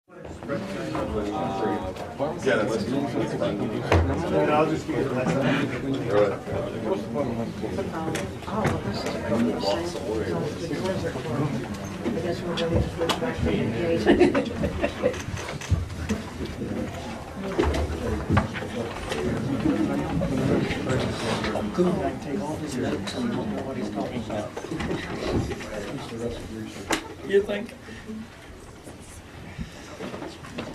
You think?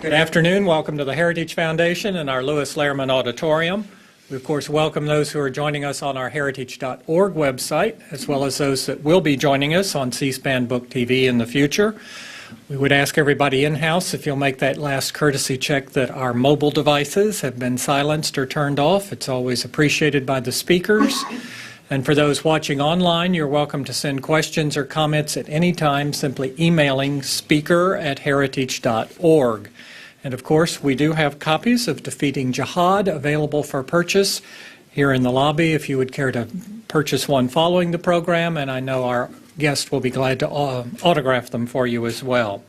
Good afternoon. Welcome to the Heritage Foundation and our Lewis Lehrman Auditorium. We, of course, welcome those who are joining us on our heritage.org website, as well as those that will be joining us on C-SPAN Book TV in the future. We would ask everybody in-house if you'll make that last courtesy check that our mobile devices have been silenced or turned off. It's always appreciated by the speakers. And for those watching online, you're welcome to send questions or comments at any time, simply emailing speaker@heritage.org. And of course, we do have copies of Defeating Jihad available for purchase here in the lobby if you would care to purchase one following the program, and I know our guest will be glad to autograph them for you as well.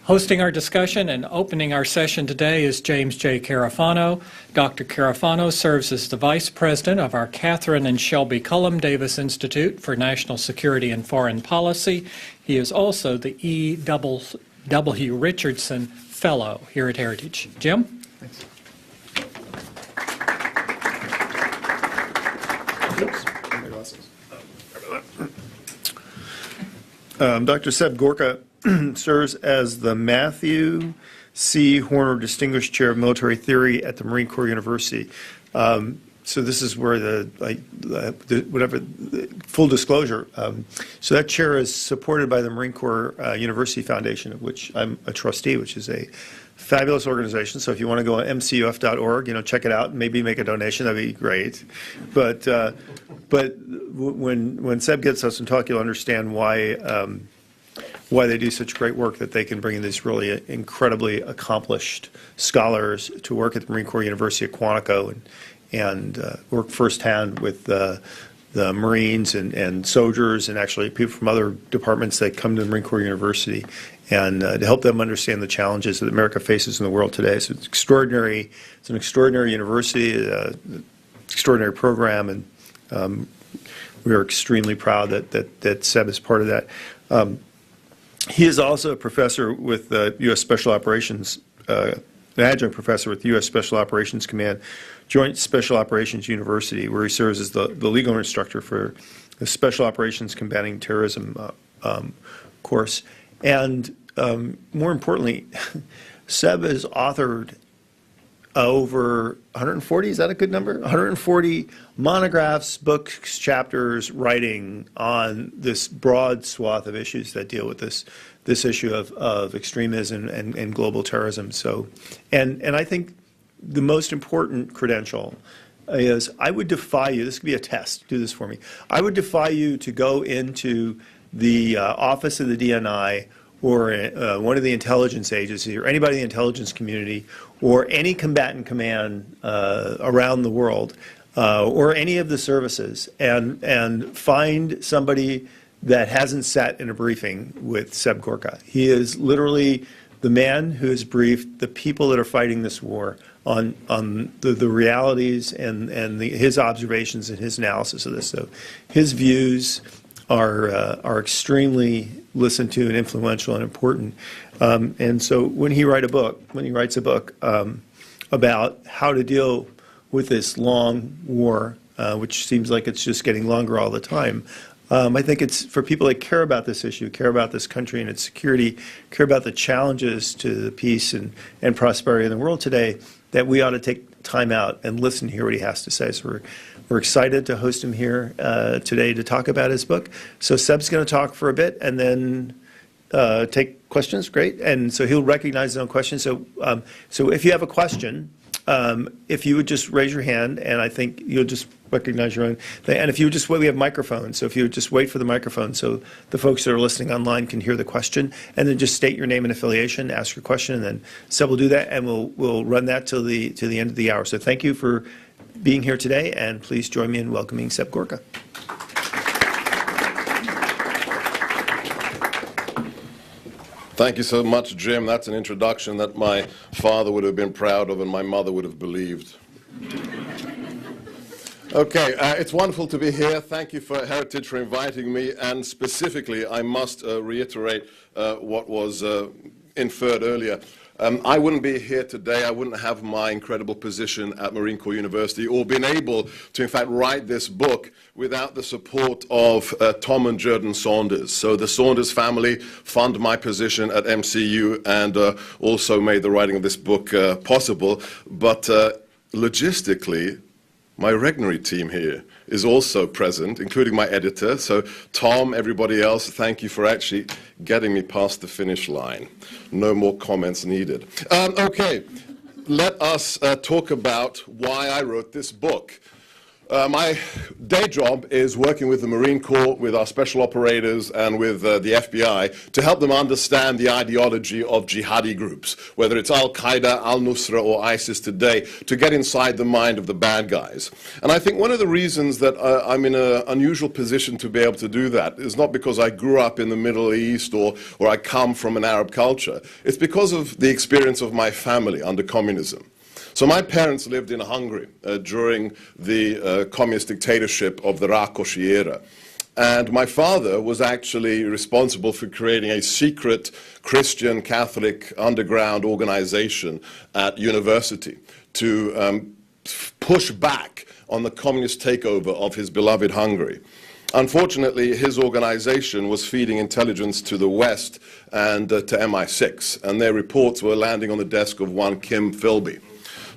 Hosting our discussion and opening our session today is James J. Carafano. Dr. Carafano serves as the Vice President of our Catherine and Shelby Cullum Davis Institute for National Security and Foreign Policy. He is also the E. W. Richardson Fellow here at Heritage. Jim? Thanks. Dr. Seb Gorka serves as the Matthew C. Horner Distinguished Chair of Military Theory at the Marine Corps University. So this is where full disclosure. So that chair is supported by the Marine Corps University Foundation, of which I'm a trustee, which is a fabulous organization. So if you want to go on mcuf.org, check it out and maybe make a donation, that'd be great. But when Seb gets us and talk, you'll understand why they do such great work, that they can bring in these really incredibly accomplished scholars to work at the Marine Corps University at Quantico and work firsthand with the Marines and soldiers and actually people from other departments that come to the Marine Corps University and to help them understand the challenges that America faces in the world today. So it's extraordinary. It's an extraordinary university, extraordinary program, and we are extremely proud that Seb is part of that. He is also a professor with the U.S. Special Operations, an adjunct professor with U.S. Special Operations Command, Joint Special Operations University, where he serves as the legal instructor for the Special Operations Combating Terrorism course. And more importantly, Seb has authored over 140, is that a good number? 140 monographs, books, chapters, writing on this broad swath of issues that deal with this issue of extremism and global terrorism. So, and I think the most important credential is, I would defy you, this could be a test, do this for me. I would defy you to go into the office of the DNI or one of the intelligence agencies or anybody in the intelligence community or any combatant command around the world or any of the services and find somebody that hasn't sat in a briefing with Seb Gorka. He is literally the man who has briefed the people that are fighting this war on the realities and his observations and his analysis of this. So his views are extremely listened to and influential and important. And so when he writes a book about how to deal with this long war, which seems like it's just getting longer all the time, I think it's for people that care about this issue, care about this country and its security, care about the challenges to the peace and prosperity in the world today, that we ought to take time out and listen to hear what he has to say. So we're excited to host him here today to talk about his book. So Seb's going to talk for a bit and then take questions. Great. And so he'll recognize his own questions. So if you have a question, if you would just raise your hand, and I think you'll just recognize your own thing. And if you would just wait, we have microphones. So if you would just wait for the microphone so the folks that are listening online can hear the question, and then just state your name and affiliation, ask your question, and then Seb will do that, and we'll run that till the end of the hour. So thank you for being here today, and please join me in welcoming Seb Gorka. Thank you so much, Jim. That's an introduction that my father would have been proud of and my mother would have believed. Okay, it's wonderful to be here. Thank you for Heritage for inviting me, and specifically, I must reiterate what was inferred earlier. I wouldn't be here today, I wouldn't have my incredible position at Marine Corps University or been able to, in fact, write this book without the support of Tom and Jordan Saunders. So the Saunders family fund my position at MCU and also made the writing of this book possible. But logistically, my Regnery team here is also present, including my editor. So Tom, everybody else, thank you for actually getting me past the finish line. No more comments needed. Okay, let us talk about why I wrote this book. My day job is working with the Marine Corps, with our special operators, and with the FBI to help them understand the ideology of jihadi groups, whether it's Al-Qaeda, Al-Nusra, or ISIS today, to get inside the mind of the bad guys. And I think one of the reasons that I'm in an unusual position to be able to do that is not because I grew up in the Middle East or I come from an Arab culture. It's because of the experience of my family under communism. So my parents lived in Hungary during the communist dictatorship of the Rákosi era. And my father was actually responsible for creating a secret Christian Catholic underground organization at university to push back on the communist takeover of his beloved Hungary. Unfortunately, his organization was feeding intelligence to the West and to MI6, and their reports were landing on the desk of one Kim Philby.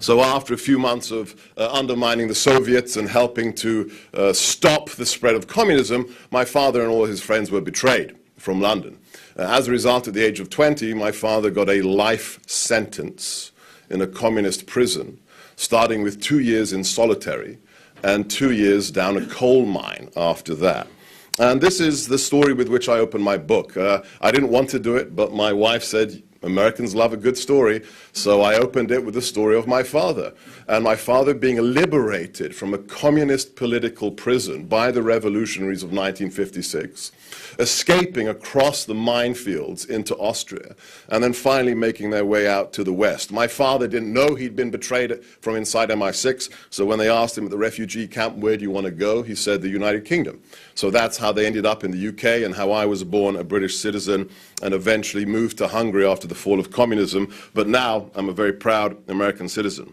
So after a few months of undermining the Soviets and helping to stop the spread of communism, my father and all his friends were betrayed from London. As a result, at the age of 20, my father got a life sentence in a communist prison, starting with 2 years in solitary and 2 years down a coal mine after that. And this is the story with which I opened my book. I didn't want to do it, but my wife said, Americans love a good story, so I opened it with the story of my father. And my father being liberated from a communist political prison by the revolutionaries of 1956, escaping across the minefields into Austria, and then finally making their way out to the West. My father didn't know he'd been betrayed from inside MI6, so when they asked him at the refugee camp, where do you want to go, he said the United Kingdom. So that's how they ended up in the UK and how I was born a British citizen and eventually moved to Hungary after the fall of communism, but now I'm a very proud American citizen.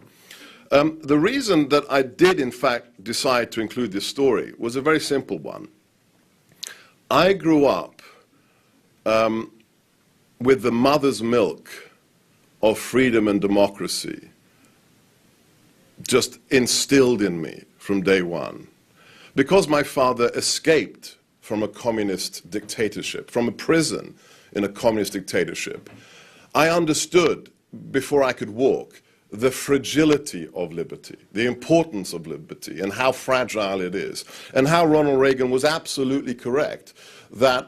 The reason that I did, in fact, decide to include this story was a very simple one. I grew up with the mother's milk of freedom and democracy just instilled in me from day one. Because my father escaped from a communist dictatorship, from a prison in a communist dictatorship, I understood, before I could walk, the fragility of liberty, the importance of liberty, and how fragile it is, and how Ronald Reagan was absolutely correct that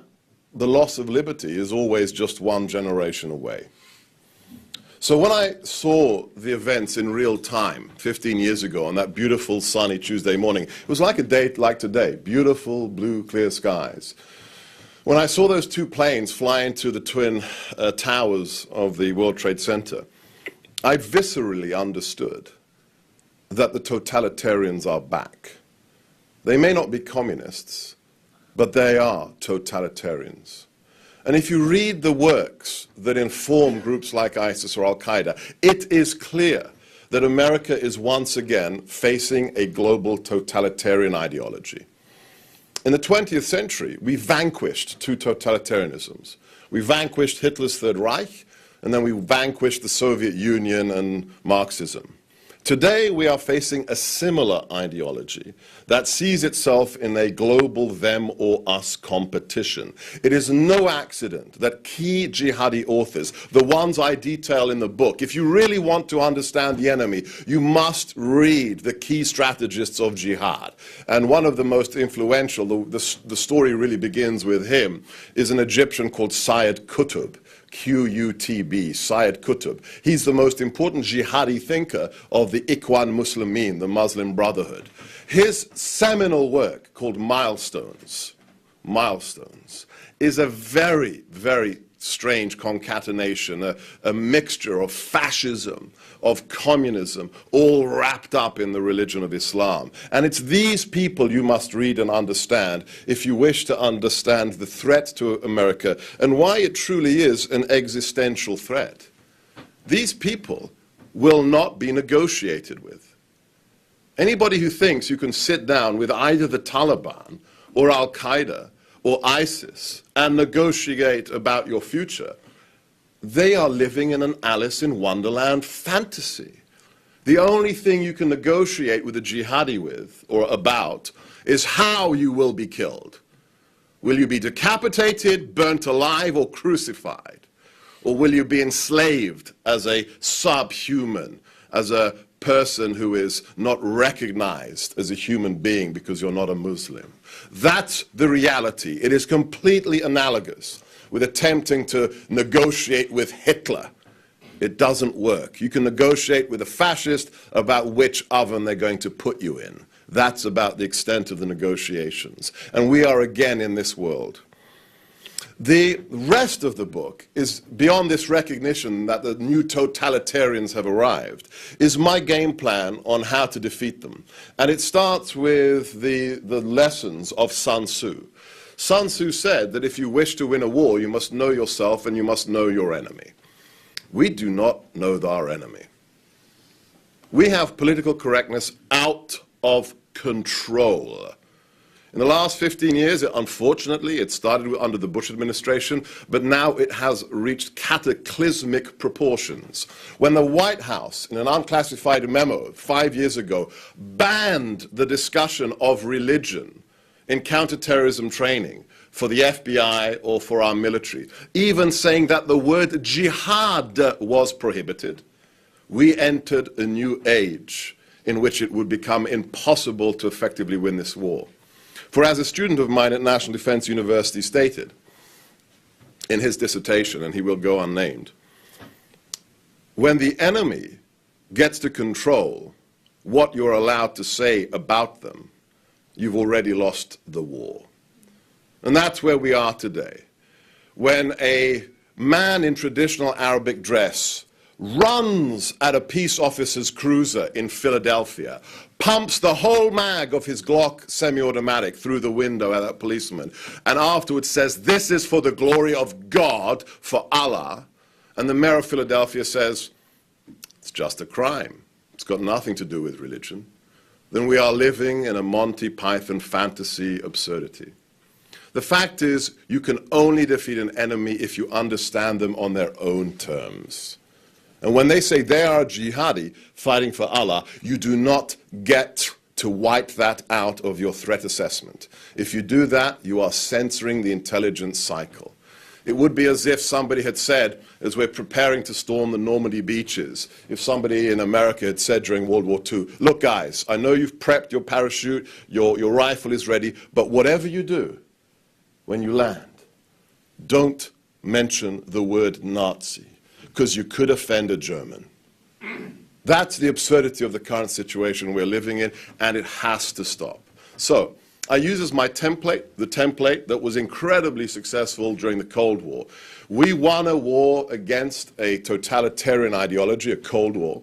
the loss of liberty is always just one generation away. So when I saw the events in real time 15 years ago on that beautiful sunny Tuesday morning, it was like a day like today, beautiful blue clear skies. When I saw those two planes fly into the twin towers of the World Trade Center, I viscerally understood that the totalitarians are back. They may not be communists, but they are totalitarians. And if you read the works that inform groups like ISIS or Al-Qaeda, it is clear that America is once again facing a global totalitarian ideology. In the 20th century, we vanquished two totalitarianisms. We vanquished Hitler's Third Reich, and then we vanquished the Soviet Union and Marxism. Today, we are facing a similar ideology that sees itself in a global them or us competition. It is no accident that key jihadi authors, the ones I detail in the book, if you really want to understand the enemy, you must read the key strategists of jihad. And one of the most influential, the story really begins with him, is an Egyptian called Syed Qutb. Q-U-T-B, Syed Qutb. He's the most important jihadi thinker of the Ikhwan Muslimin, the Muslim Brotherhood. His seminal work called Milestones, is a very, very strange concatenation, a mixture of fascism, of communism, all wrapped up in the religion of Islam. And it's these people you must read and understand if you wish to understand the threat to America and why it truly is an existential threat. These people will not be negotiated with. Anybody who thinks you can sit down with either the Taliban or Al-Qaeda or ISIS and negotiate about your future, they are living in an Alice in Wonderland fantasy. The only thing you can negotiate with a jihadi with or about is how you will be killed. Will you be decapitated, burnt alive, or crucified? Or will you be enslaved as a subhuman, as a person who is not recognized as a human being because you're not a Muslim? That's the reality. It is completely analogous with attempting to negotiate with Hitler. It doesn't work. You can negotiate with a fascist about which oven they're going to put you in. That's about the extent of the negotiations. And we are again in this world. The rest of the book is, beyond this recognition that the new totalitarians have arrived, is my game plan on how to defeat them. And it starts with the lessons of Sun Tzu. Sun Tzu said that if you wish to win a war, you must know yourself and you must know your enemy. We do not know our enemy. We have political correctness out of control. In the last 15 years, unfortunately, it started under the Bush administration, but now it has reached cataclysmic proportions. When the White House, in an unclassified memo 5 years ago, banned the discussion of religion in counterterrorism training for the FBI or for our military, even saying that the word jihad was prohibited, we entered a new age in which it would become impossible to effectively win this war. For as a student of mine at National Defense University stated in his dissertation, and he will go unnamed, when the enemy gets to control what you're allowed to say about them, you've already lost the war. And that's where we are today. When a man in traditional Arabic dress runs at a peace officer's cruiser in Philadelphia, pumps the whole mag of his Glock semi-automatic through the window at that policeman, and afterwards says, "This is for the glory of God, for Allah," and the mayor of Philadelphia says, "It's just a crime. It's got nothing to do with religion," then we are living in a Monty Python fantasy absurdity. The fact is, you can only defeat an enemy if you understand them on their own terms. And when they say they are jihadi, fighting for Allah, you do not get to wipe that out of your threat assessment. If you do that, you are censoring the intelligence cycle. It would be as if somebody had said, as we're preparing to storm the Normandy beaches, if somebody in America had said during World War II, "Look guys, I know you've prepped your parachute, your rifle is ready, but whatever you do, when you land, don't mention the word Nazi, because you could offend a German." That's the absurdity of the current situation we're living in, and it has to stop. So I use as my template the template that was incredibly successful during the Cold War. We won a war against a totalitarian ideology, a Cold War,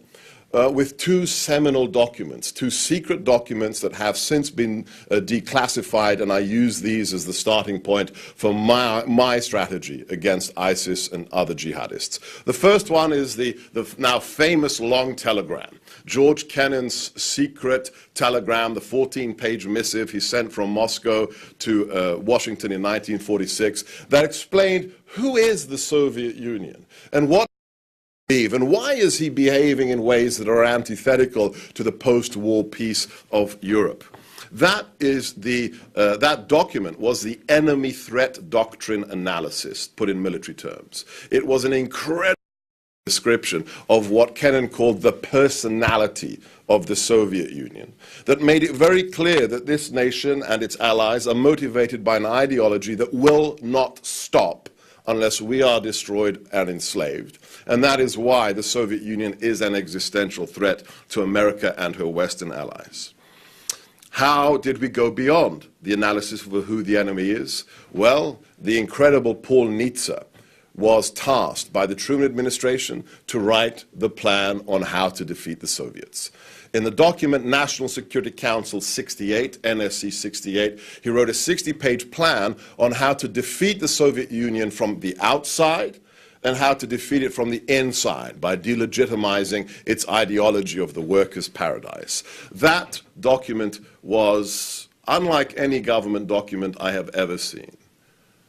with two seminal documents, two secret documents that have since been declassified, and I use these as the starting point for my strategy against ISIS and other jihadists. The first one is the now famous long telegram, George Kennan's secret telegram, the 14-page missive he sent from Moscow to Washington in 1946, that explained who is the Soviet Union and what and why is he behaving in ways that are antithetical to the post-war peace of Europe. That document was the enemy threat doctrine analysis, put in military terms. It was an incredible description of what Kennan called the personality of the Soviet Union, that made it very clear that this nation and its allies are motivated by an ideology that will not stop unless we are destroyed and enslaved. And that is why the Soviet Union is an existential threat to America and her Western allies. How did we go beyond the analysis of who the enemy is? Well, the incredible Paul Nitze was tasked by the Truman administration to write the plan on how to defeat the Soviets. In the document National Security Council 68, NSC 68, he wrote a 60-page plan on how to defeat the Soviet Union from the outside and how to defeat it from the inside by delegitimizing its ideology of the workers' paradise. That document was unlike any government document I have ever seen.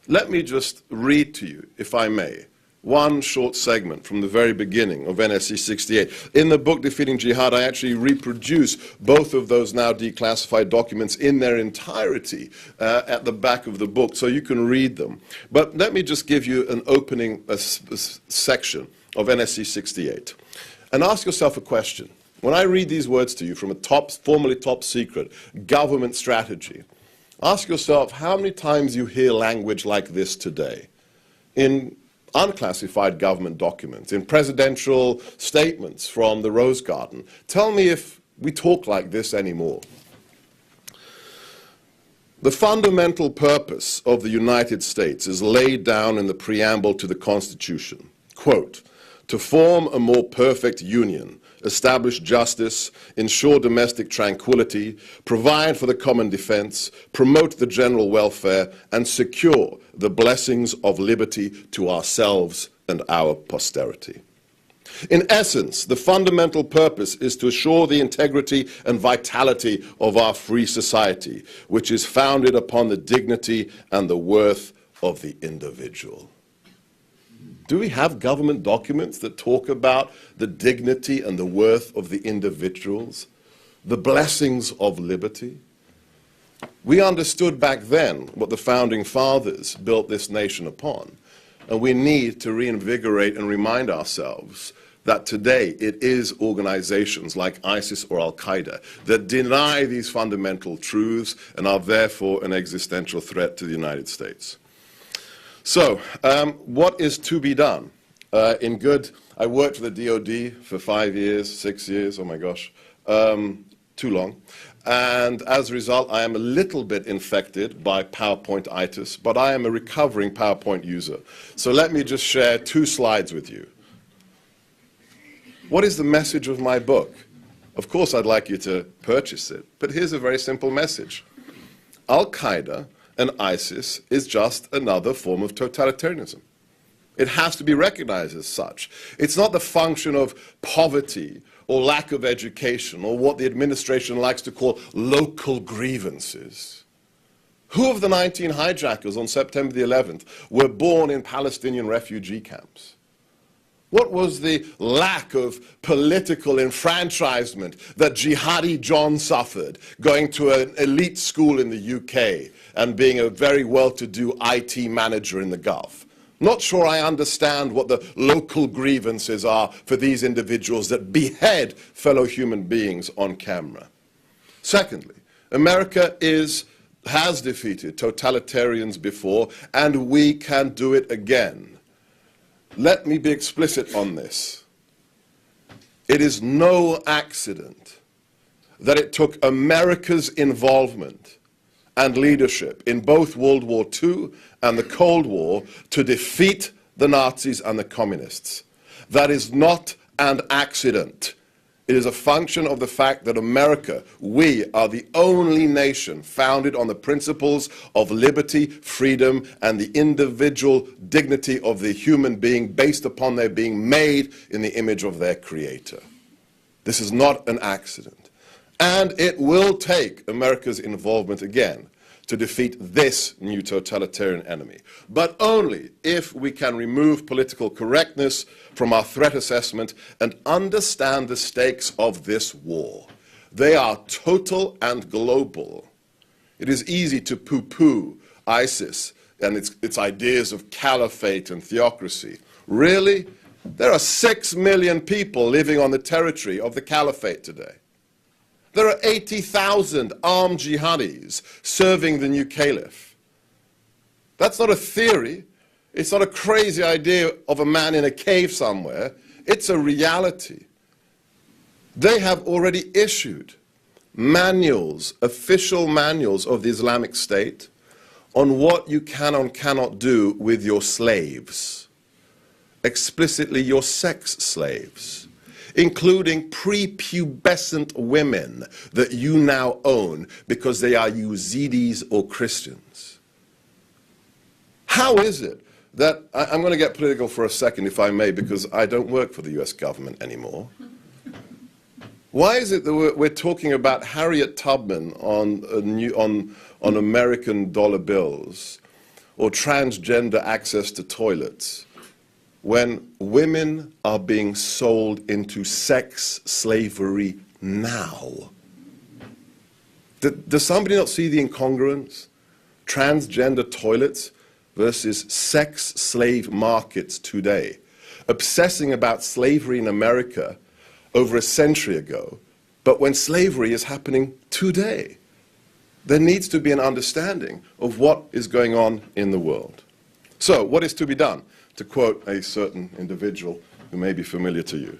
Let me just read to you, if I may, one short segment from the very beginning of NSC 68. In the book Defeating Jihad, I actually reproduce both of those now declassified documents in their entirety at the back of the book, so you can read them. But let me just give you an opening section of NSC 68. And ask yourself a question. When I read these words to you from a formerly top secret government strategy, ask yourself how many times you hear language like this today in unclassified government documents, in presidential statements from the Rose Garden. Tell me if we talk like this anymore. The fundamental purpose of the United States is laid down in the preamble to the Constitution. Quote, to form a more perfect union, establish justice, ensure domestic tranquility, provide for the common defense, promote the general welfare, and secure the blessings of liberty to ourselves and our posterity. In essence, the fundamental purpose is to assure the integrity and vitality of our free society, which is founded upon the dignity and the worth of the individual. Do we have government documents that talk about the dignity and the worth of the individuals, the blessings of liberty? We understood back then what the Founding Fathers built this nation upon, and we need to reinvigorate and remind ourselves that today it is organizations like ISIS or Al-Qaeda that deny these fundamental truths and are therefore an existential threat to the United States. So, what is to be done? I worked for the DOD for 5 years, 6 years, oh my gosh, too long. And as a result, I am a little bit infected by PowerPoint-itis, but I am a recovering PowerPoint user. So let me just share 2 slides with you. What is the message of my book? Of course, I'd like you to purchase it, but here's a very simple message. Al-Qaeda and ISIS is just another form of totalitarianism. It has to be recognized as such. It's not the function of poverty or lack of education or what the administration likes to call local grievances. Who of the 19 hijackers on September the 11th were born in Palestinian refugee camps? What was the lack of political enfranchisement that Jihadi John suffered going to an elite school in the UK and being a very well-to-do IT manager in the Gulf? Not sure I understand what the local grievances are for these individuals that behead fellow human beings on camera. Secondly, America has defeated totalitarians before, and we can do it again. Let me be explicit on this. It is no accident that it took America's involvement and leadership in both World War II and the Cold War to defeat the Nazis and the communists. That is not an accident. It is a function of the fact that America, we are the only nation founded on the principles of liberty, freedom, and the individual dignity of the human being based upon their being made in the image of their creator. This is not an accident. And it will take America's involvement again to defeat this new totalitarian enemy, but only if we can remove political correctness from our threat assessment and understand the stakes of this war. They are total and global. It is easy to poo-poo ISIS and its ideas of caliphate and theocracy. Really? There are 6 million people living on the territory of the caliphate today. There are 80,000 armed jihadis serving the new caliph. That's not a theory. It's not a crazy idea of a man in a cave somewhere. It's a reality. They have already issued manuals, official manuals of the Islamic State on what you can and cannot do with your slaves. explicitly your sex slaves, including prepubescent women that you now own because they are Yazidis or Christians. How is it that, I'm going to get political for a second if I may, because I don't work for the US government anymore. Why is it that we're talking about Harriet Tubman on American dollar bills or transgender access to toilets when women are being sold into sex slavery now? Does somebody not see the incongruence? Transgender toilets versus sex slave markets today. Obsessing about slavery in America over a century ago, but when slavery is happening today. There needs to be an understanding of what is going on in the world. So, what is to be done? To quote a certain individual who may be familiar to you.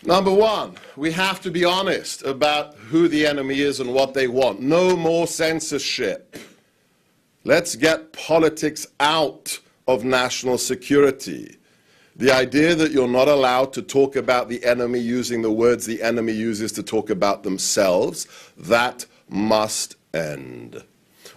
Number one, we have to be honest about who the enemy is and what they want. No more censorship. Let's get politics out of national security. The idea that you're not allowed to talk about the enemy using the words the enemy uses to talk about themselves, that must end.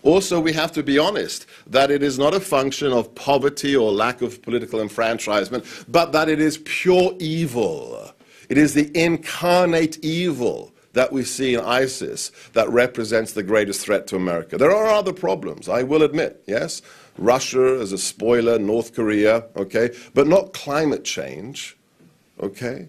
Also, we have to be honest that it is not a function of poverty or lack of political enfranchisement, but that it is pure evil. It is the incarnate evil that we see in ISIS that represents the greatest threat to America. There are other problems, I will admit, yes? Russia as a spoiler, North Korea, okay? But not climate change, okay?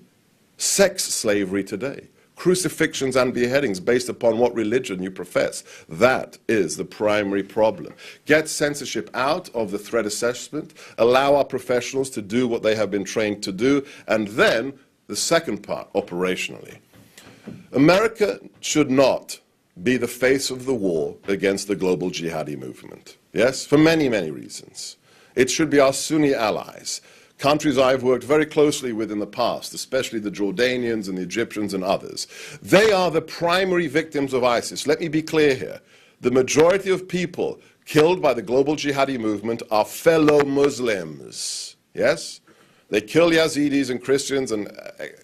Sex slavery today. Crucifixions and beheadings based upon what religion you profess. That is the primary problem. Get censorship out of the threat assessment, allow our professionals to do what they have been trained to do, and then the second part, operationally. America should not be the face of the war against the global jihadi movement. Yes, for many, many reasons. It should be our Sunni allies, countries I've worked very closely with in the past, especially the Jordanians and the Egyptians and others. They are the primary victims of ISIS. Let me be clear here. The majority of people killed by the global jihadi movement are fellow Muslims. Yes? They kill Yazidis and Christians, and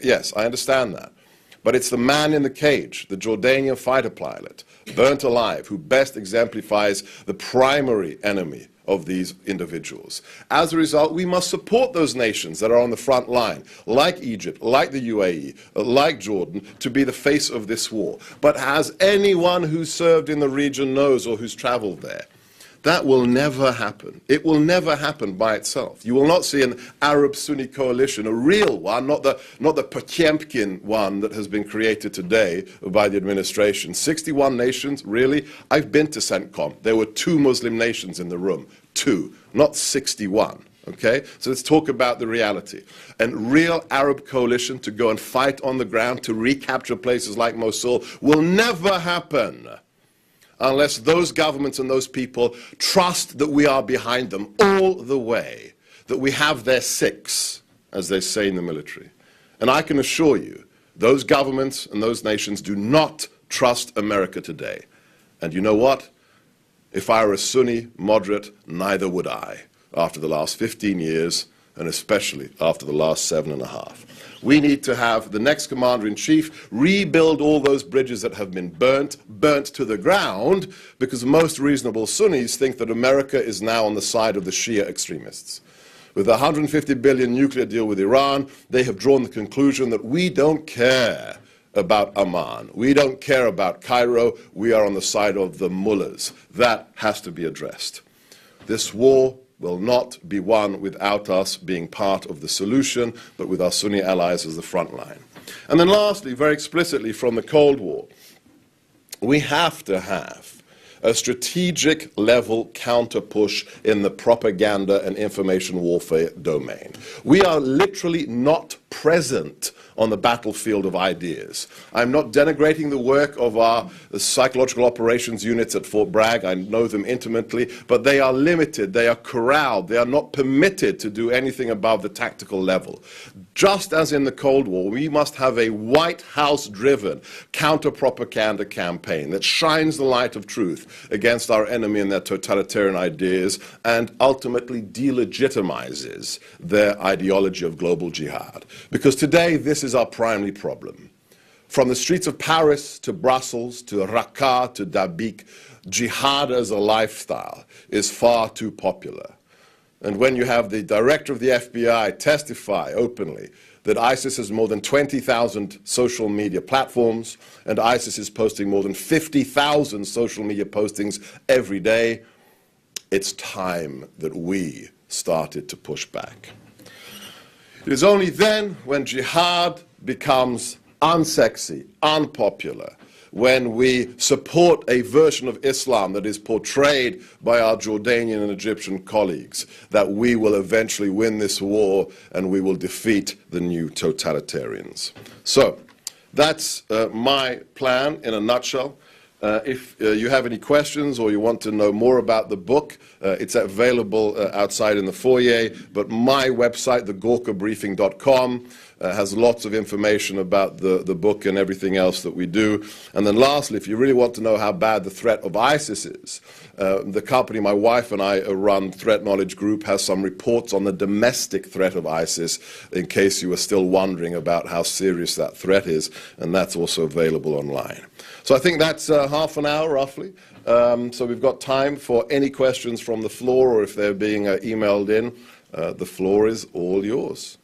yes, I understand that. But it's the man in the cage, the Jordanian fighter pilot, burnt alive, who best exemplifies the primary enemy of these individuals. As a result, we must support those nations that are on the front line, like Egypt, like the UAE, like Jordan, to be the face of this war. But as anyone who served in the region knows or who's traveled there, that will never happen. It will never happen by itself. You will not see an Arab-Sunni coalition, a real one, not the Potemkin one that has been created today by the administration. 61 nations, really? I've been to CENTCOM. There were 2 Muslim nations in the room. 2, not 61. Okay? So let's talk about the reality. And real Arab coalition to go and fight on the ground to recapture places like Mosul will never happen unless those governments and those people trust that we are behind them all the way, that we have their 6, as they say in the military. And I can assure you, those governments and those nations do not trust America today. And you know what? If I were a Sunni moderate, neither would I, after the last 15 years, and especially after the last 7.5. We need to have the next commander-in-chief rebuild all those bridges that have been burnt to the ground, because most reasonable Sunnis think that America is now on the side of the Shia extremists. With the $150 billion nuclear deal with Iran, they have drawn the conclusion that we don't care about Amman. We don't care about Cairo. We are on the side of the mullahs. That has to be addressed. This war will not be won without us being part of the solution, but with our Sunni allies as the front line. And then lastly, very explicitly from the Cold War, we have to have a strategic level counter-push in the propaganda and information warfare domain. We are literally not present on the battlefield of ideas. I'm not denigrating the work of our psychological operations units at Fort Bragg. I know them intimately, but they are limited, they are corralled, they are not permitted to do anything above the tactical level. Just as in the Cold War, we must have a White House-driven counter-propaganda campaign that shines the light of truth move against our enemy and their totalitarian ideas, and ultimately delegitimizes their ideology of global jihad. Because today, this is our primary problem. From the streets of Paris to Brussels to Raqqa to Dabiq, jihad as a lifestyle is far too popular. And when you have the director of the FBI testify openly that ISIS has more than 20,000 social media platforms, and ISIS is posting more than 50,000 social media postings every day, it's time that we started to push back. It is only then when jihad becomes unsexy, unpopular, when we support a version of Islam that is portrayed by our Jordanian and Egyptian colleagues, that we will eventually win this war and we will defeat the new totalitarians. So, that's my plan in a nutshell. If you have any questions or you want to know more about the book, it's available outside in the foyer, but my website, thegorkabriefing.com, has lots of information about the book and everything else that we do. And then lastly, if you really want to know how bad the threat of ISIS is, the company my wife and I run, Threat Knowledge Group, has some reports on the domestic threat of ISIS, in case you are still wondering about how serious that threat is, and that's also available online. So I think that's half an hour, roughly. So we've got time for any questions from the floor, or if they're being emailed in, the floor is all yours.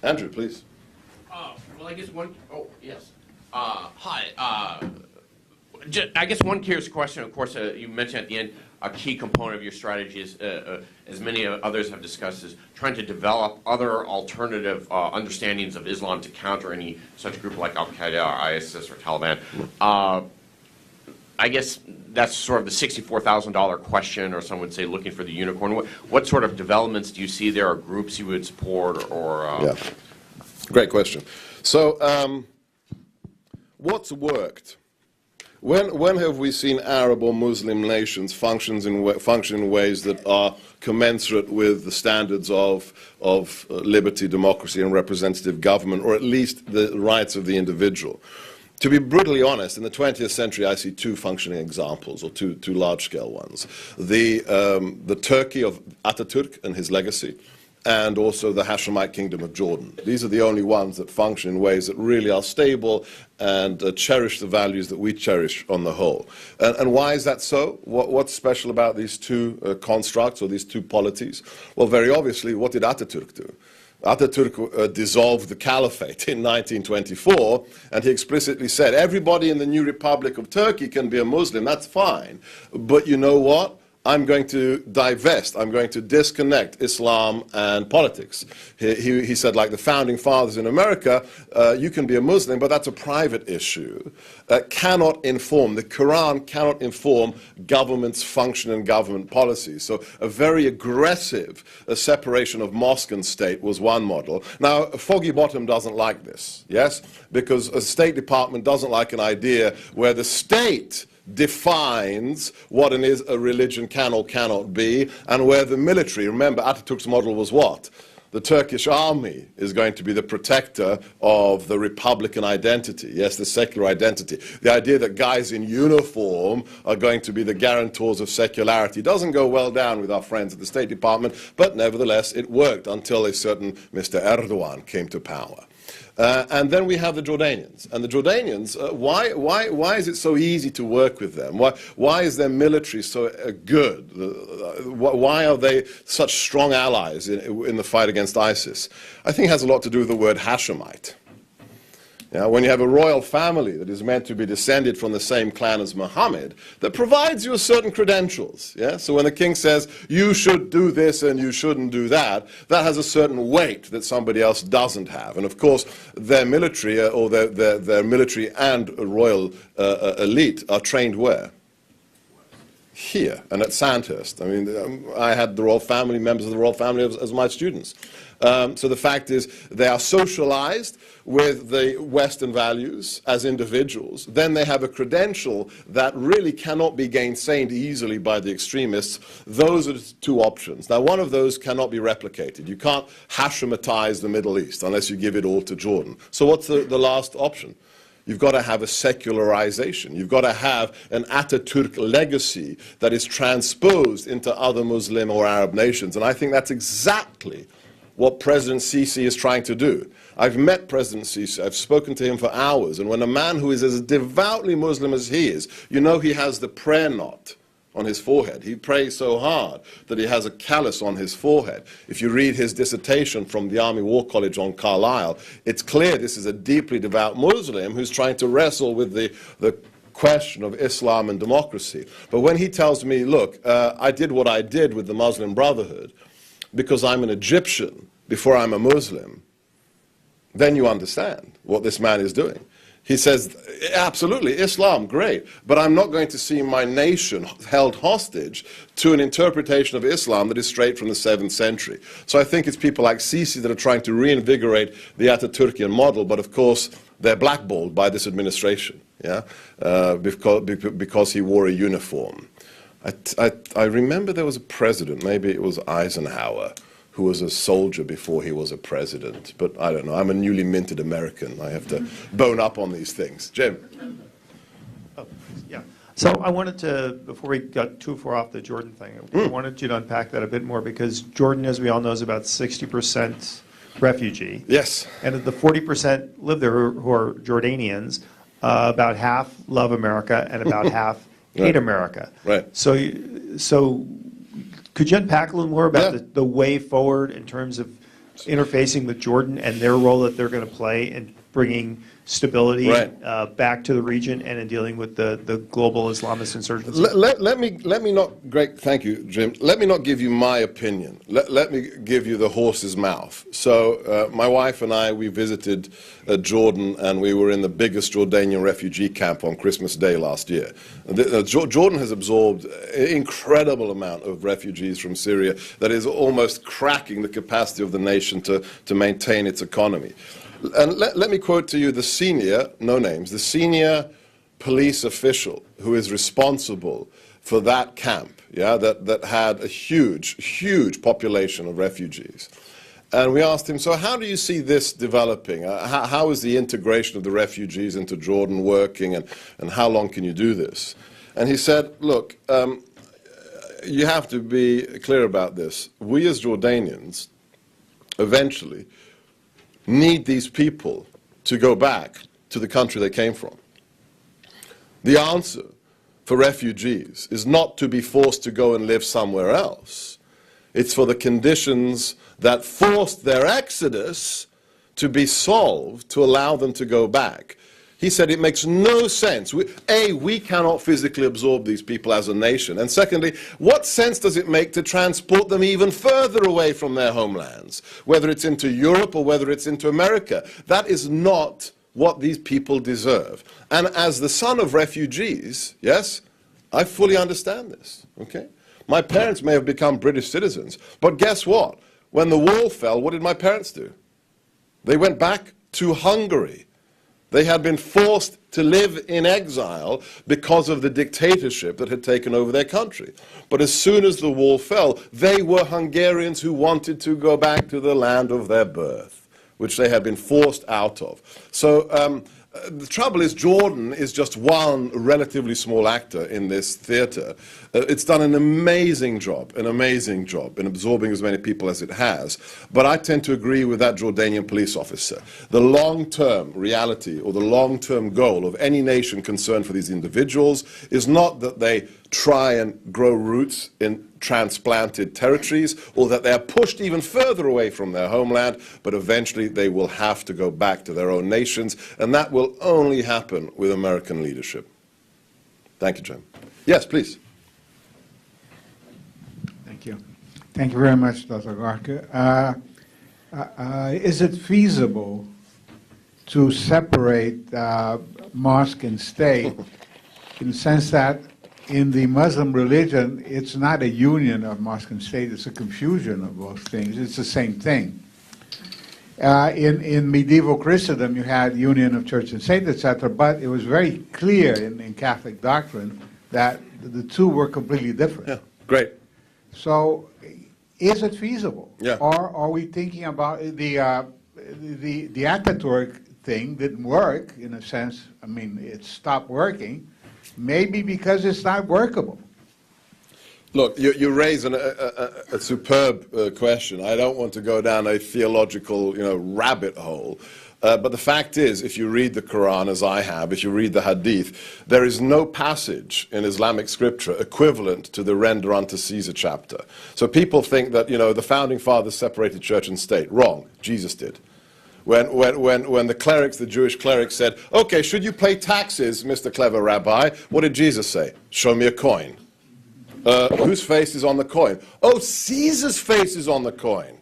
Andrew, please. Well, I guess one. Oh, yes. Hi. I guess one curious question. Of course, you mentioned at the end a key component of your strategy is, as many others have discussed, is trying to develop other alternative understandings of Islam to counter any such group like Al Qaeda or ISIS or Taliban. I guess that's sort of the $64,000 question, or some would say looking for the unicorn. What sort of developments do you see there, or groups you would support, or? Yeah, great question. So, what's worked? When have we seen Arab or Muslim nations function in ways that are commensurate with the standards of liberty, democracy, and representative government, or at least the rights of the individual? To be brutally honest, in the 20th century, I see two functioning examples, or two large-scale ones. The Turkey of Ataturk and his legacy, and also the Hashemite Kingdom of Jordan. These are the only ones that function in ways that really are stable and cherish the values that we cherish on the whole. And why is that so? What's special about these two constructs, or these two polities? Well, very obviously, what did Ataturk do? Ataturk dissolved the caliphate in 1924, and he explicitly said, everybody in the new Republic of Turkey can be a Muslim, that's fine. But you know what? I'm going to divest, I'm going to disconnect Islam and politics. He said, like the founding fathers in America, you can be a Muslim, but that's a private issue. Cannot inform, the Quran cannot inform government's function and government policy. So a very aggressive separation of mosque and state was one model. Now, Foggy Bottom doesn't like this, yes? Because a State Department doesn't like an idea where the state defines what a religion can or cannot be, and where the military, remember Ataturk's model was what? The Turkish army is going to be the protector of the republican identity, yes, the secular identity. The idea that guys in uniform are going to be the guarantors of secularity doesn't go well down with our friends at the State Department, but nevertheless it worked until a certain Mr. Erdogan came to power. And then we have the Jordanians. And the Jordanians, why is it so easy to work with them? Why is their military so good? Why are they such strong allies in the fight against ISIS? I think it has a lot to do with the word Hashemite. Now, when you have a royal family that is meant to be descended from the same clan as Muhammad, that provides you certain credentials. Yeah? So when the king says, you should do this and you shouldn't do that, that has a certain weight that somebody else doesn't have. And of course, their military, or their military and royal elite are trained where? Here, and at Sandhurst. I mean, I had the royal family, members of the royal family as my students. So the fact is, they are socialized with the Western values as individuals. Then they have a credential that really cannot be gainsaid easily by the extremists. Those are the two options. Now, one of those cannot be replicated. You can't Hashemitize the Middle East unless you give it all to Jordan. So what's the last option? You've got to have a secularization. You've got to have an Ataturk legacy that is transposed into other Muslim or Arab nations. And I think that's exactly what President Sisi is trying to do. I've met President Sisi. I've spoken to him for hours. And when a man who is as devoutly Muslim as he is, you know he has the prayer knot on his forehead. He prays so hard that he has a callus on his forehead. If you read his dissertation from the Army War College on Carlisle, it's clear this is a deeply devout Muslim who's trying to wrestle with the question of Islam and democracy. But when he tells me, look, I did what I did with the Muslim Brotherhood because I'm an Egyptian before I'm a Muslim, then you understand what this man is doing. He says, absolutely, Islam, great, but I'm not going to see my nation held hostage to an interpretation of Islam that is straight from the 7th century. So I think it's people like Sisi that are trying to reinvigorate the Ataturkian model, but of course they're blackballed by this administration, yeah, because he wore a uniform. I remember there was a president, maybe it was Eisenhower, who was a soldier before he was a president. But I don't know. I'm a newly minted American. I have to bone up on these things. Jim. Oh, yeah. So I wanted to, before we got too far off the Jordan thing, I wanted you to unpack that a bit more, because Jordan, as we all know, is about 60% refugee. Yes. And of the 40% live there who are Jordanians, about half love America and about half hate America. Right. So could you unpack a little more about the way forward in terms of interfacing with Jordan and their role that they're going to play in bringing stability back to the region and in dealing with the global Islamist insurgency? Let me not, Greg, thank you, Jim. Let me not give you my opinion. Let me give you the horse's mouth. So my wife and I, we visited Jordan, and we were in the biggest Jordanian refugee camp on Christmas Day last year. Jordan has absorbed an incredible amount of refugees from Syria that is almost cracking the capacity of the nation to maintain its economy. And let me quote to you the senior, no names, the senior police official who is responsible for that camp, yeah, that had a huge population of refugees. And we asked him, so how do you see this developing? How is the integration of the refugees into Jordan working, and how long can you do this? And he said, look, you have to be clear about this. We as Jordanians eventually need these people to go back to the country they came from. The answer for refugees is not to be forced to go and live somewhere else. It's for the conditions that forced their exodus to be solved to allow them to go back. He said it makes no sense. We cannot physically absorb these people as a nation. And secondly, what sense does it make to transport them even further away from their homelands, whether it's into Europe or whether it's into America? That is not what these people deserve. And as the son of refugees, yes, I fully understand this, okay? My parents may have become British citizens, but guess what? When the wall fell, what did my parents do? They went back to Hungary. They had been forced to live in exile because of the dictatorship that had taken over their country. But as soon as the wall fell, they were Hungarians who wanted to go back to the land of their birth, which they had been forced out of. So the trouble is, Jordan is just one relatively small actor in this theater. It's done an amazing job in absorbing as many people as it has. But I tend to agree with that Jordanian police officer. The long-term reality or the long-term goal of any nation concerned for these individuals is not that they try and grow roots in transplanted territories, or that they are pushed even further away from their homeland, but eventually they will have to go back to their own nations, and that will only happen with American leadership. Thank you, Jim. Yes, please. Thank you. Thank you very much, Dr. Gorka. Is it feasible to separate mosque and state in the sense that in the Muslim religion, it's not a union of mosque and state, it's a confusion of both things. It's the same thing. In medieval Christendom, you had union of church and state, etc., but it was very clear in Catholic doctrine that the two were completely different. Yeah, great. So, is it feasible? Yeah. Or are we thinking about the Ataturk thing didn't work, in a sense. I mean, it stopped working, maybe because it's not workable. Look, you raise a superb question. I don't want to go down a theological, rabbit hole. But the fact is, if you read the Quran, as I have, if you read the Hadith, there is no passage in Islamic scripture equivalent to the render unto Caesar chapter. So people think that, the founding fathers separated church and state. Wrong. Jesus did. When the clerics, the Jewish clerics said, okay, should you pay taxes, Mr. Clever Rabbi? What did Jesus say? Show me a coin. Whose face is on the coin? Oh, Caesar's face is on the coin.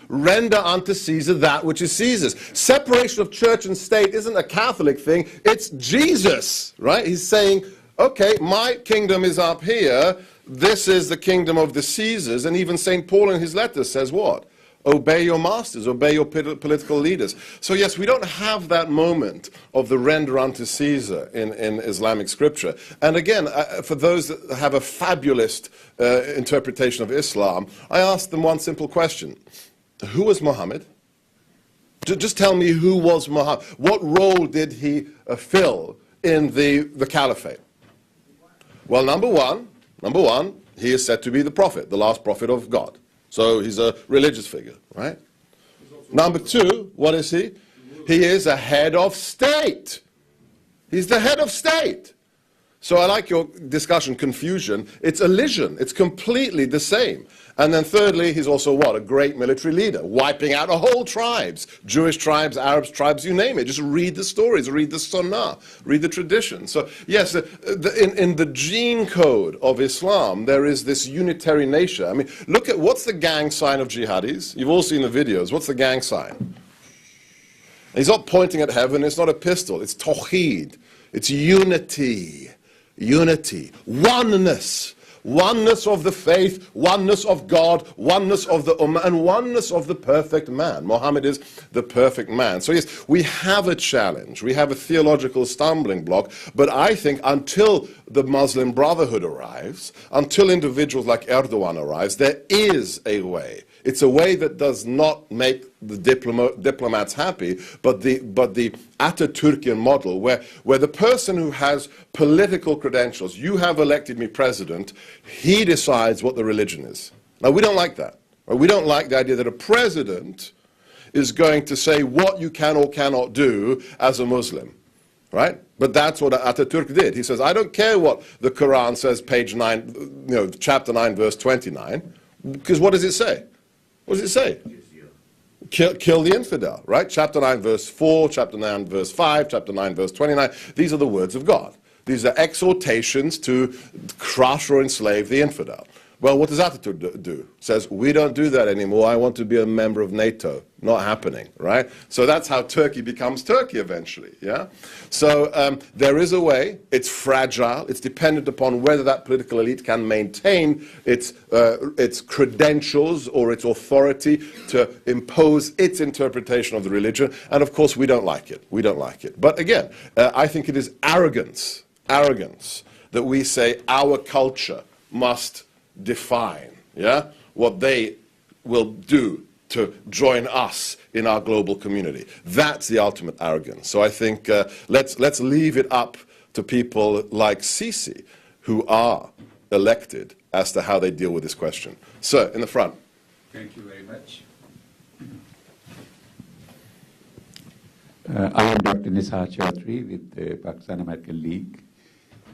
Render unto Caesar that which is Caesar's. Separation of church and state isn't a Catholic thing. It's Jesus, right? He's saying, okay, my kingdom is up here. This is the kingdom of the Caesars. And even St. Paul in his letters says what? Obey your masters, obey your political leaders. So yes, we don't have that moment of the render unto Caesar in Islamic scripture. And again, for those that have a fabulous interpretation of Islam, I ask them one simple question. Who was Muhammad? Just tell me who was Muhammad. What role did he fill in the caliphate? Well, number one, he is said to be the prophet, the last prophet of God. So he's a religious figure, right? Number two, what is he? He is a head of state. He's the head of state. So I like your discussion, confusion. It's elision. It's completely the same. And then thirdly, he's also what? A great military leader, wiping out a whole tribes, Jewish tribes, Arab tribes, you name it. Just read the stories, read the Sunnah, read the tradition. So yes, in the gene code of Islam, there is this unitary nature. I mean, look at what's the gang sign of jihadis? You've all seen the videos. What's the gang sign? He's not pointing at heaven. It's not a pistol. It's tawheed. It's unity. Unity. Oneness. Oneness of the faith, oneness of God, oneness of the Ummah, and oneness of the perfect man. Muhammad is the perfect man. So yes, we have a challenge. We have a theological stumbling block. But I think until the Muslim Brotherhood arrives, until individuals like Erdogan arrives, there is a way. It's a way that does not make the diplomats happy, but the Atatürkian model, where the person who has political credentials, you have elected me president, he decides what the religion is. Now, we don't like that. We don't like the idea that a president is going to say what you can or cannot do as a Muslim. Right? But that's what Atatürk did. He says, I don't care what the Quran says, page 9, chapter 9, verse 29, because what does it say? What does it say? Kill the infidel, right? Chapter 9, verse 4, chapter 9, verse 5, chapter 9, verse 29. These are the words of God. These are exhortations to crush or enslave the infidel. Well, what does Atatürk do? Says, we don't do that anymore. I want to be a member of NATO. Not happening, right? So that's how Turkey becomes Turkey eventually, yeah? So there is a way. It's fragile. It's dependent upon whether that political elite can maintain its credentials or its authority to impose its interpretation of the religion. And of course, we don't like it. We don't like it. But again, I think it is arrogance that we say our culture must define, yeah, what they will do to join us in our global community. That's the ultimate arrogance. So I think let's leave it up to people like Sisi, who are elected, as to how they deal with this question. Sir, in the front. Thank you very much. I am Dr. Nisar Chaudhry with the Pakistan American League.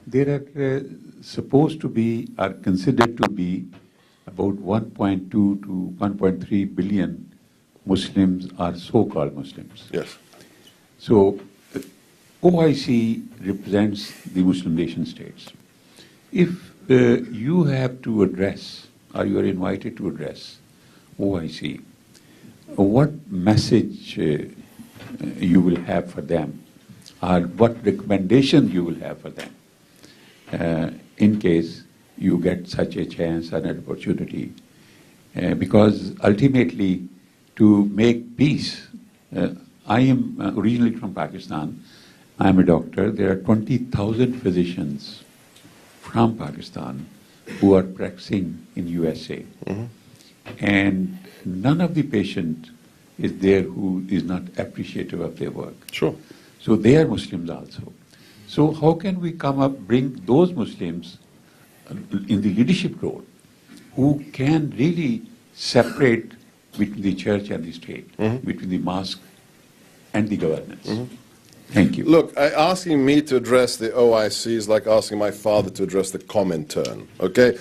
There are supposed to be, are considered to be, about 1.2 to 1.3 billion Muslims are so-called Muslims. Yes. So OIC represents the Muslim nation states. If you have to address, or you are invited to address OIC, what message you will have for them, or what recommendation you will have for them, in case you get such a chance and an opportunity. Because ultimately, to make peace, I am originally from Pakistan. I am a doctor. There are 20,000 physicians from Pakistan who are practicing in USA. Mm-hmm. And none of the patients is there who is not appreciative of their work. Sure. So they are Muslims also. So how can we bring those Muslims in the leadership role who can really separate between the church and the state, between the mosque and the governance? Thank you. Look, asking me to address the OIC is like asking my father to address the Comintern, okay?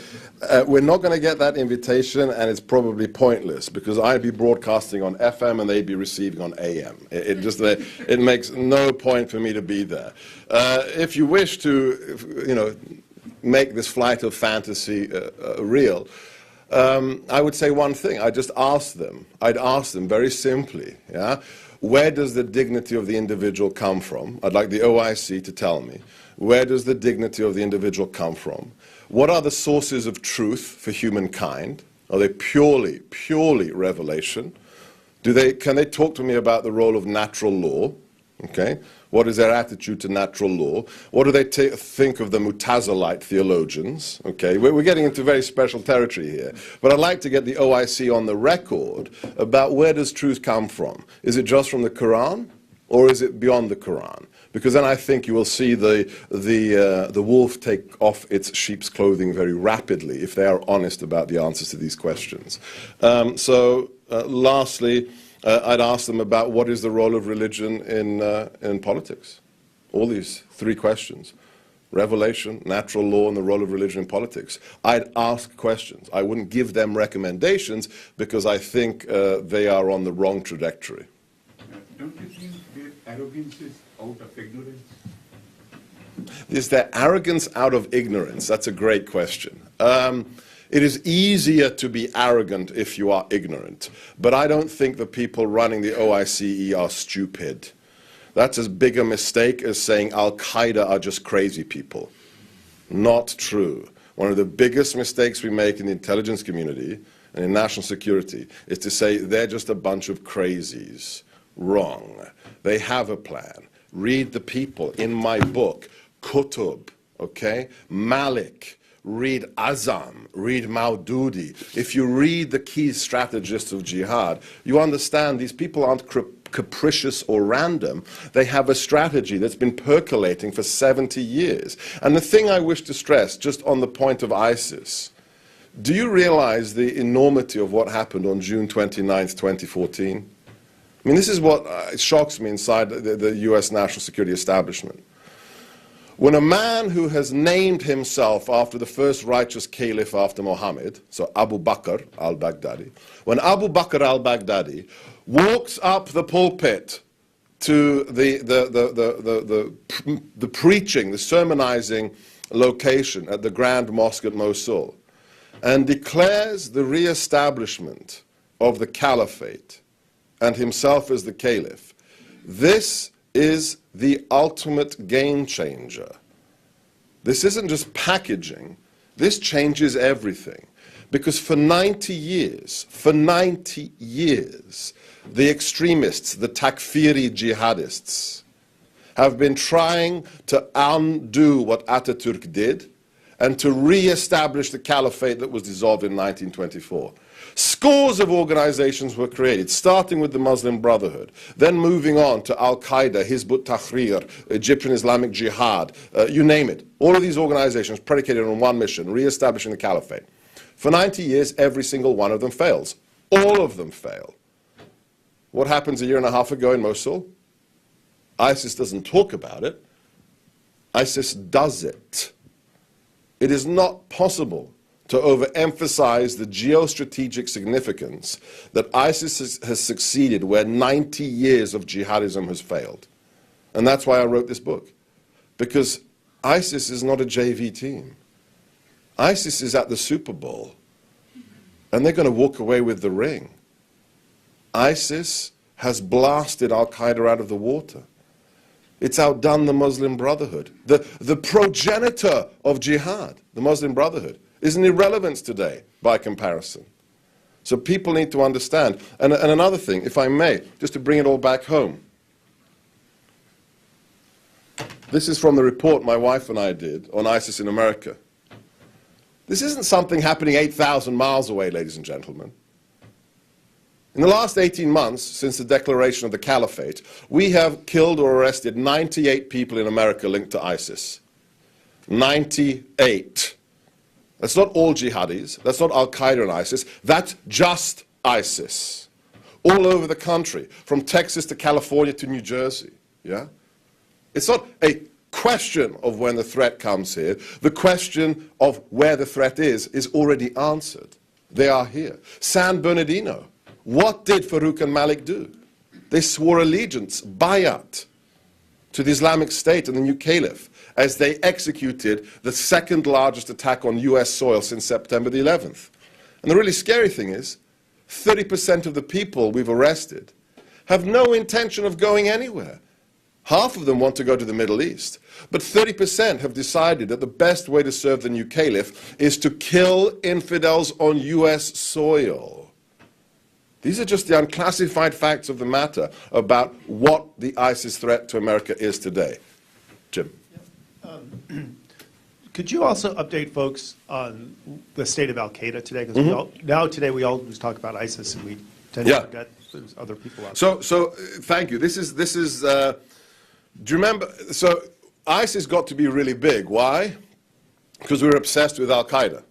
We're not going to get that invitation, and it's probably pointless, because I'd be broadcasting on FM and they'd be receiving on AM. It makes no point for me to be there. If you wish to, make this flight of fantasy real, I would say one thing. I'd ask them very simply, yeah? Where does the dignity of the individual come from? I'd like the OIC to tell me. Where does the dignity of the individual come from? What are the sources of truth for humankind? Are they purely revelation? Can they talk to me about the role of natural law? Okay. What is their attitude to natural law? What do they think of the Mutazilite theologians? Okay, we're getting into very special territory here. But I'd like to get the OIC on the record about where does truth come from? Is it just from the Quran, or is it beyond the Quran? Because then I think you will see the wolf take off its sheep's clothing very rapidly if they are honest about the answers to these questions. Lastly, I'd ask them about what is the role of religion in politics. All these three questions: revelation, natural law, and the role of religion in politics. I'd ask questions. I wouldn't give them recommendations, because I think they are on the wrong trajectory. Don't you think their arrogance is out of ignorance? Is there arrogance out of ignorance? That's a great question. It is easier to be arrogant if you are ignorant, but I don't think the people running the OICE are stupid. That's as big a mistake as saying Al-Qaeda are just crazy people. Not true. One of the biggest mistakes we make in the intelligence community and in national security is to say they're just a bunch of crazies. Wrong. They have a plan. Read the people. In my book, Qutb, okay? Malik. Read Azam, read Maududi. If you read the key strategists of jihad, you understand these people aren't capricious or random. They have a strategy that's been percolating for 70 years. And the thing I wish to stress, just on the point of ISIS, do you realize the enormity of what happened on June 29th, 2014? I mean, this is what shocks me inside the US national security establishment. When a man who has named himself after the first righteous caliph after Muhammad, so Abu Bakr al-Baghdadi, when Abu Bakr al-Baghdadi walks up the pulpit to the preaching, the sermonizing location at the Grand Mosque at Mosul, and declares the re-establishment of the caliphate and himself as the caliph, this is the ultimate game changer. This isn't just packaging, this changes everything. Because for 90 years, the extremists, the takfiri jihadists, have been trying to undo what Ataturk did and to re-establish the caliphate that was dissolved in 1924. Scores of organizations were created, starting with the Muslim Brotherhood, then moving on to Al-Qaeda, Hizb ut-Tahrir, Egyptian Islamic Jihad, you name it. All of these organizations predicated on one mission, re-establishing the caliphate. For 90 years, every single one of them fails. All of them fail. What happens a year and a half ago in Mosul? ISIS doesn't talk about it. ISIS does it. It is not possible to overemphasize the geostrategic significance that ISIS has succeeded where 90 years of jihadism has failed. And that's why I wrote this book. Because ISIS is not a JV team. ISIS is at the Super Bowl. And they're going to walk away with the ring. ISIS has blasted Al-Qaeda out of the water. It's outdone the Muslim Brotherhood. The progenitor of jihad, the Muslim Brotherhood, is an irrelevance today by comparison. So people need to understand. And another thing, if I may, just to bring it all back home. This is from the report my wife and I did on ISIS in America. This isn't something happening 8,000 miles away, ladies and gentlemen. In the last 18 months, since the declaration of the caliphate, we have killed or arrested 98 people in America linked to ISIS. 98. That's not all jihadis. That's not Al-Qaeda and ISIS. That's just ISIS. All over the country, from Texas to California to New Jersey. Yeah? It's not a question of when the threat comes here. The question of where the threat is already answered. They are here. San Bernardino. What did Farouk and Malik do? They swore allegiance, bayat, to the Islamic State and the new caliph as they executed the second largest attack on US soil since September the 11th. And the really scary thing is, 30% of the people we've arrested have no intention of going anywhere. Half of them want to go to the Middle East. But 30% have decided that the best way to serve the new caliph is to kill infidels on US soil. These are just the unclassified facts of the matter about what the ISIS threat to America is today. Jim. Could you also update folks on the state of Al-Qaeda today? Because today we always talk about ISIS and we tend to forget there's other people out there. So thank you. This is do you remember, so ISIS got to be really big. Why? Because we were obsessed with Al-Qaeda.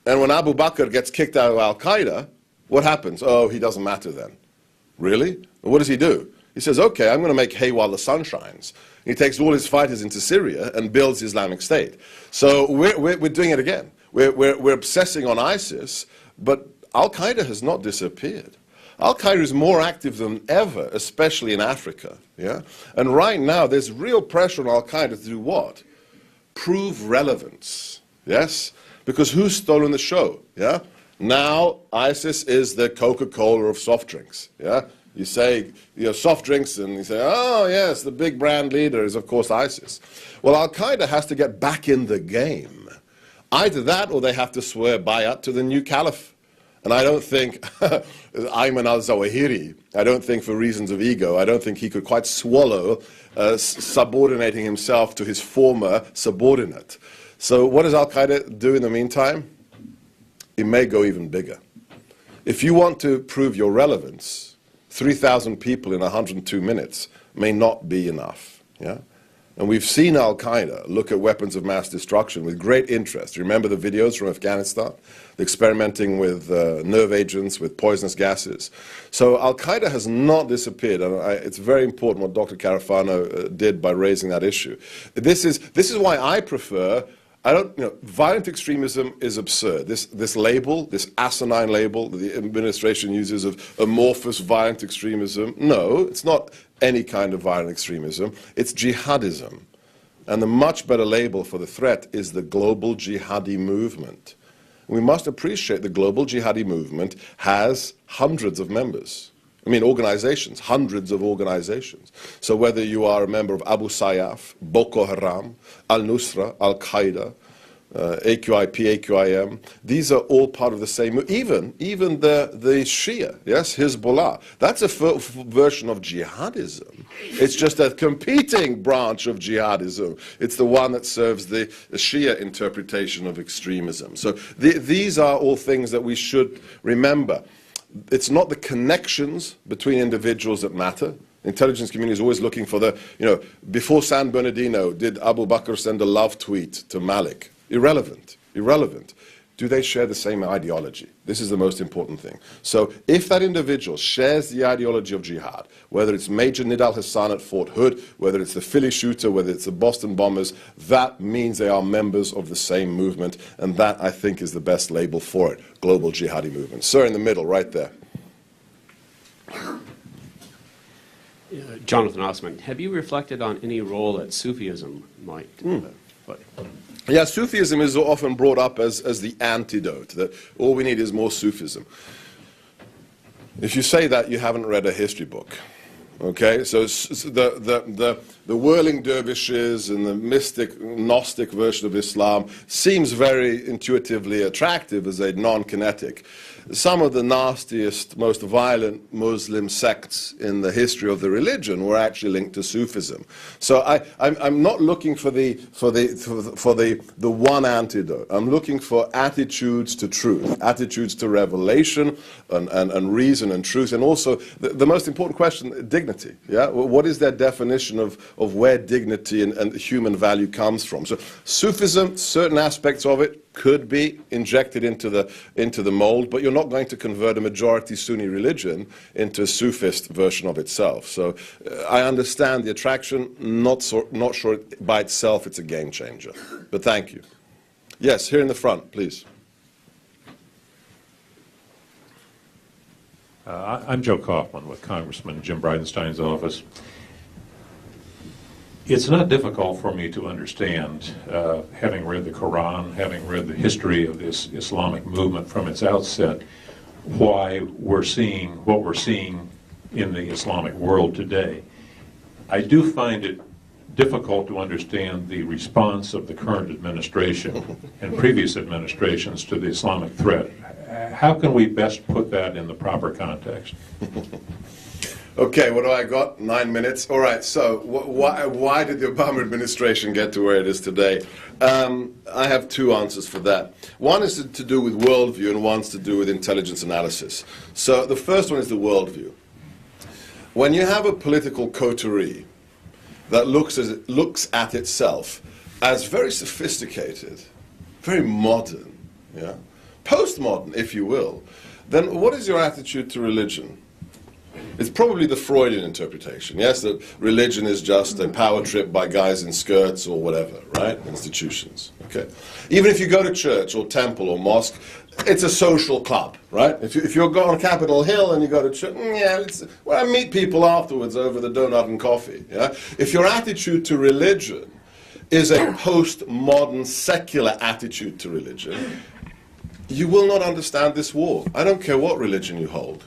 And when Abu Bakr gets kicked out of Al-Qaeda, what happens? Oh, he doesn't matter then. Really? And what does he do? He says, okay, I'm going to make hay while the sun shines. He takes all his fighters into Syria and builds the Islamic State. So we're doing it again. We're obsessing on ISIS, but Al-Qaeda has not disappeared. Al-Qaeda is more active than ever, especially in Africa. Yeah? And right now, there's real pressure on Al-Qaeda to do what? Prove relevance. Yes? Because who's stolen the show? Yeah? Now, ISIS is the Coca-Cola of soft drinks. Yeah? You say, soft drinks, and you say, oh, yes, the big brand leader is, of course, ISIS. Well, Al-Qaeda has to get back in the game. Either that, or they have to swear bayat to the new caliph. And I don't think, Ayman al-Zawahiri, I don't think for reasons of ego, I don't think he could quite swallow subordinating himself to his former subordinate. So what does Al-Qaeda do in the meantime? It may go even bigger. If you want to prove your relevance, 3,000 people in 102 minutes may not be enough. Yeah? And we've seen Al-Qaeda look at weapons of mass destruction with great interest. Remember the videos from Afghanistan? The experimenting with nerve agents, with poisonous gases. So Al-Qaeda has not disappeared, and it's very important what Dr. Carafano did by raising that issue. This is why I prefer, violent extremism is absurd. This label, this asinine label that the administration uses of amorphous violent extremism, no, it's not any kind of violent extremism. It's jihadism. And the much better label for the threat is the global jihadi movement. We must appreciate the global jihadi movement has hundreds of members. I mean, organizations, hundreds of organizations. So whether you are a member of Abu Sayyaf, Boko Haram, Al-Nusra, Al-Qaeda, AQIP, AQIM, these are all part of the same, even the Shia, yes, Hezbollah. That's a version of jihadism. It's just a competing branch of jihadism. It's the one that serves the Shia interpretation of extremism. So these are all things that we should remember. It's not the connections between individuals that matter. The intelligence community is always looking for the, before San Bernardino, did Abu Bakr send a love tweet to Malik? Irrelevant. Irrelevant. Do they share the same ideology? This is the most important thing. So if that individual shares the ideology of jihad, whether it's Major Nidal Hassan at Fort Hood, whether it's the Philly shooter, whether it's the Boston bombers, that means they are members of the same movement, and that, I think, is the best label for it, global jihadi movement. Sir, in the middle, right there. Jonathan Osman, have you reflected on any role that Sufism might play? Yeah, Sufism is often brought up as the antidote, that all we need is more Sufism. If you say that, you haven't read a history book. Okay, so the the whirling dervishes and the mystic, Gnostic version of Islam seems very intuitively attractive as a non-kinetic. Some of the nastiest, most violent Muslim sects in the history of the religion were actually linked to Sufism. So I'm not looking for the one antidote. I'm looking for attitudes to truth, attitudes to revelation and reason and truth, and also the most important question, dignity. Yeah, what is their definition of where dignity and human value comes from? So Sufism, certain aspects of it could be injected into the mold, but you're not going to convert a majority Sunni religion into a Sufist version of itself. So I understand the attraction, not sure by itself it's a game changer. But thank you. Yes, here in the front, please. I'm Joe Kaufman with Congressman Jim Bridenstine's office. It's not difficult for me to understand, having read the Quran, having read the history of this Islamic movement from its outset, why we're seeing what we're seeing in the Islamic world today. I do find it difficult to understand the response of the current administration and previous administrations to the Islamic threat. How can we best put that in the proper context? Okay, what do I got? 9 minutes. All right, so why did the Obama administration get to where it is today? I have two answers for that. One is to do with worldview and one's to do with intelligence analysis. So the first one is the worldview. When you have a political coterie that looks at itself as very sophisticated, very modern, yeah, postmodern, if you will, then what is your attitude to religion? It's probably the Freudian interpretation, yes, that religion is just a power trip by guys in skirts or whatever, right? Institutions, okay. Even if you go to church or temple or mosque, it's a social club, right? If you're going on Capitol Hill and you go to church, yeah, I meet people afterwards over the donut and coffee, yeah? If your attitude to religion is a postmodern secular attitude to religion, you will not understand this war. I don't care what religion you hold.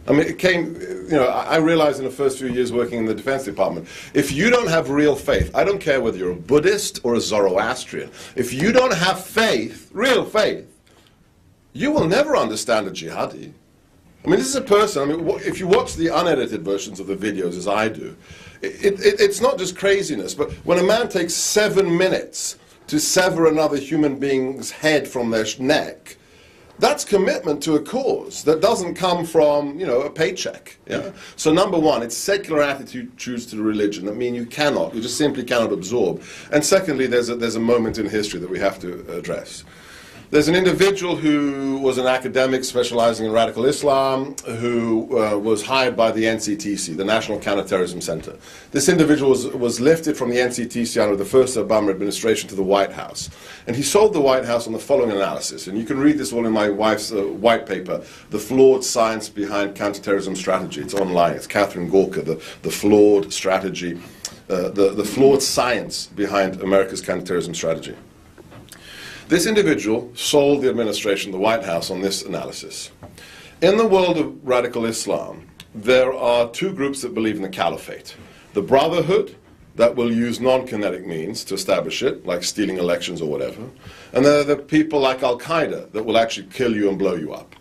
I mean, it came, I realized in the first few years working in the Defense Department, if you don't have real faith, I don't care whether you're a Buddhist or a Zoroastrian, if you don't have faith, real faith, you will never understand a jihadi. I mean, this is a person, if you watch the unedited versions of the videos as I do, it's not just craziness, but when a man takes 7 minutes to sever another human being's head from their neck, that's commitment to a cause that doesn't come from, a paycheck. Yeah? So number one, it's secular attitudes to religion that mean you just simply cannot absorb. And secondly, there's a moment in history that we have to address. There's an individual who was an academic specializing in radical Islam who was hired by the NCTC, the National Counterterrorism Center. This individual was lifted from the NCTC under the first Obama administration to the White House. And he sold the White House on the following analysis. And you can read this all in my wife's white paper, The Flawed Science Behind Counterterrorism Strategy. It's online. It's Sebastian Gorka, the flawed strategy, the flawed science behind America's counterterrorism strategy. This individual sold the administration, the White House, on this analysis. In the world of radical Islam, there are two groups that believe in the caliphate. The Brotherhood, that will use non-kinetic means to establish it, like stealing elections or whatever. And there are the people like Al-Qaeda that will actually kill you and blow you up.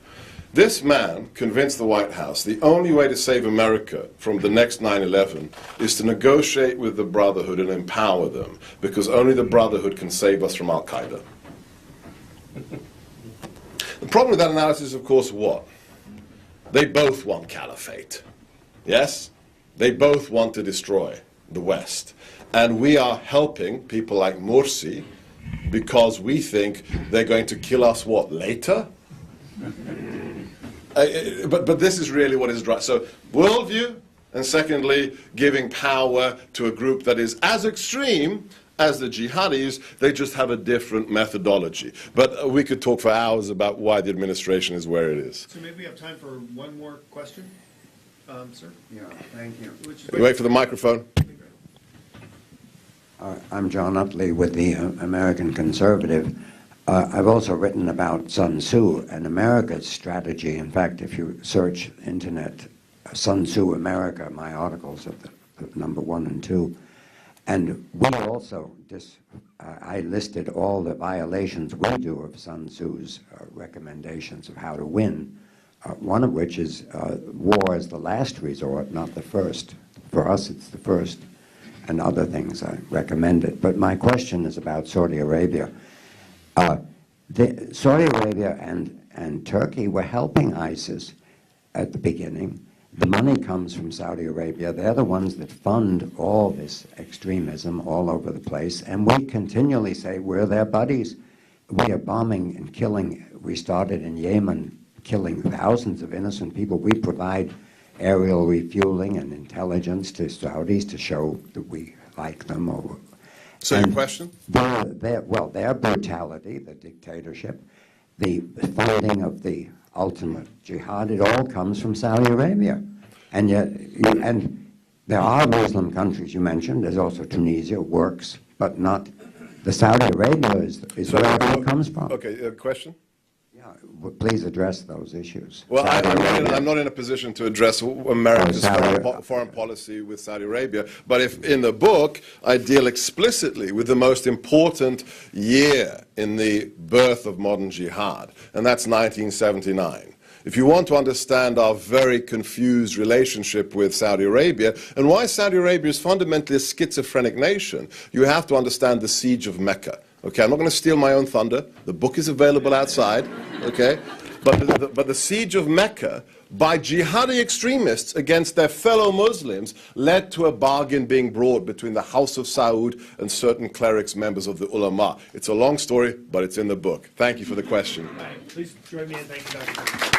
This man convinced the White House the only way to save America from the next 9/11 is to negotiate with the Brotherhood and empower them, because only the Brotherhood can save us from Al-Qaeda. The problem with that analysis is, of course, what? They both want caliphate. Yes? They both want to destroy the West. And we are helping people like Morsi because we think they're going to kill us, what, later? But this is really what is right. So, worldview, and secondly, giving power to a group that is as extreme as the jihadis, they just have a different methodology. But we could talk for hours about why the administration is where it is. So maybe we have time for one more question, sir? Yeah, thank you. Wait for the microphone. I'm John Utley with the American Conservative. I've also written about Sun Tzu and America's strategy. In fact, if you search internet, Sun Tzu America, my articles are the number 1 and 2. And we also, I listed all the violations we do of Sun Tzu's recommendations of how to win, one of which is war is the last resort, not the first. For us, it's the first, and other things I recommended. But my question is about Saudi Arabia. Saudi Arabia and Turkey were helping ISIS at the beginning. The money comes from Saudi Arabia. They're the ones that fund all this extremism all over the place. And we continually say we're their buddies. We are bombing and killing. We started in Yemen, killing thousands of innocent people. We provide aerial refueling and intelligence to Saudis to show that we like them. So your question? Their brutality, the dictatorship, the funding of the ultimate jihad, it all comes from Saudi Arabia. And yet, and there are Muslim countries you mentioned, there's also Tunisia, works, but not, the Saudi Arabia is where it all comes from. Okay, question? Yeah, please address those issues. Well, I'm not in a position to address America's foreign policy with Saudi Arabia, but if in the book I deal explicitly with the most important year in the birth of modern jihad, and that's 1979. If you want to understand our very confused relationship with Saudi Arabia and why Saudi Arabia is fundamentally a schizophrenic nation, you have to understand the siege of Mecca. Okay, I'm not going to steal my own thunder. The book is available outside. Okay, but the siege of Mecca by jihadi extremists against their fellow Muslims led to a bargain being brought between the House of Saud and certain clerics, members of the ulama. It's a long story, but it's in the book. Thank you for the question. Please join me in thanking Dr.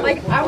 Like, I